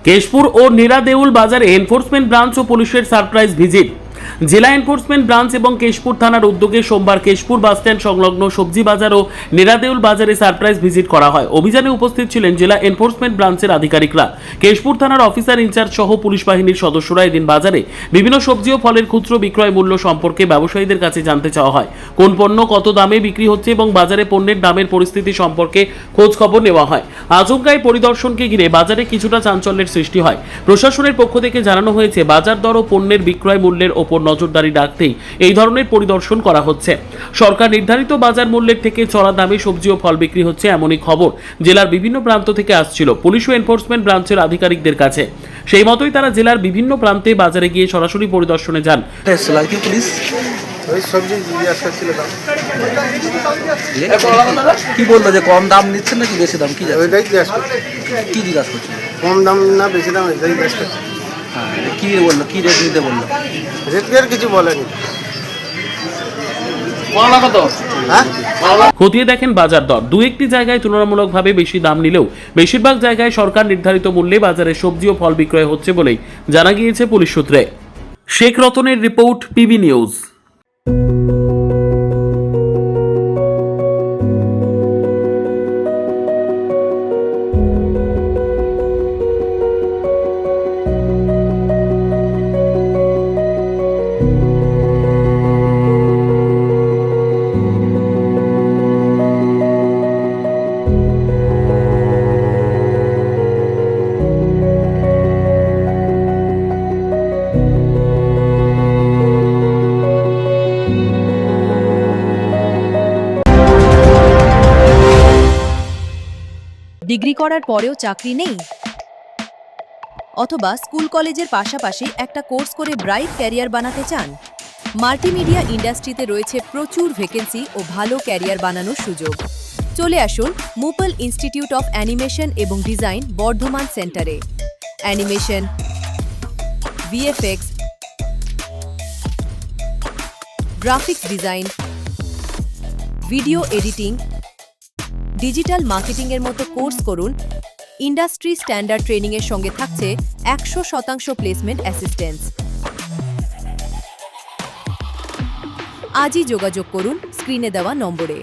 কেশপুর ও নেরাদেউল বাজারে enforcement branch ও পুলিশের surprise visit. জেলা এনফোর্সমেন্ট ব্রাঞ্চ এবং কেশপুর থানার উদ্যোগে সোমবার কেশপুর বাসস্ট্যান্ড সংলগ্ন সবজি বাজার ও নেরাদেউল বাজারে সারপ্রাইজ ভিজিট করা হয়। অভিযানে উপস্থিত ছিলেন জেলা এনফোর্সমেন্ট ব্রাঞ্চের আধিকারিকরা। কেশপুর থানার অফিসার ইনচার্জ সহ পুলিশ বাহিনীর সদস্যরা এদিন বাজারে বিভিন্ন সবজি ও ফলের খুচরো বিক্রয় মূল্য সম্পর্কে ব্যবসায়ীদের কাছে জানতে চাওয়া হয়। কোন পণ্য কত দামে বিক্রি হচ্ছে এবং বাজারে পণ্যের দামের পরিস্থিতি সম্পর্কে খোঁজ খবর নেওয়া হয়। আচমকা এই পরিদর্শনকে ঘিরে বাজারে কিছুটা চাঞ্চল্যের সৃষ্টি হয়। প্রশাসনের পক্ষ থেকে জানানো হয়েছে, বাজার দর ও পণ্যের বিক্রয় মূল্যের ওপর নজরদারি রাখতেই এই ধরনের পরিদর্শন করা হচ্ছে। সরকার নির্ধারিত বাজার মূল্যের থেকে চড়া দামে সবজি ও ফল বিক্রি হচ্ছে, এমনই খবর জেলার বিভিন্ন প্রান্ত থেকে আসছিল পুলিশ ও এনফোর্সমেন্ট ব্রাঞ্চের আধিকারিকদের কাছে। সেই মতোই তারা জেলার বিভিন্ন প্রান্তে বাজারে গিয়ে সরাসরি পরিদর্শনে যান। কি বললো যে কম দাম নিচ্ছে নাকি বেশি দাম? কি কি জিজ্ঞাসা করছে? কম দাম না বেশি দাম এটাই জিজ্ঞাসা করছে। হ্যাঁ, কি বললো? কি রেট নিতে বললো? রেট আর কিছু বলেনি। খতিয়ে দেখেন বাজার দর। দু একটি জায়গায় তুলনামূলকভাবে বেশি দাম নিলেও বেশিরভাগ জায়গায় সরকার নির্ধারিত মূল্যে বাজারে সবজি ও ফল বিক্রয় হচ্ছে বলেই জানা গিয়েছে পুলিশ সূত্রে। শেখ রতনের রিপোর্ট, পিবি নিউজ। ডিগ্রি করার পরেও চাকরি নেই, অথবা স্কুল কলেজের পাশাপাশি একটা কোর্স করে ব্রাইট ক্যারিয়ার বানাতে চান? মাল্টিমিডিয়া ইন্ডাস্ট্রিতে রয়েছে প্রচুর ভ্যাকেন্সি ও ভালো ক্যারিয়ার বানানোর সুযোগ। চলে আসুন মুপল ইনস্টিটিউট অফ অ্যানিমেশন এবং ডিজাইন বর্ধমান সেন্টারে। Animation, VFX, graphics design, video editing, digital marketing এর মতো কোর্স করুন। ইন্ডাস্ট্রি স্ট্যান্ডার্ড ট্রেনিং এর সঙ্গে থাকছে 100% প্লেসমেন্ট অ্যাসিস্ট্যান্স। আজই যোগাযোগ করুন স্ক্রিনে দেওয়া নম্বরে।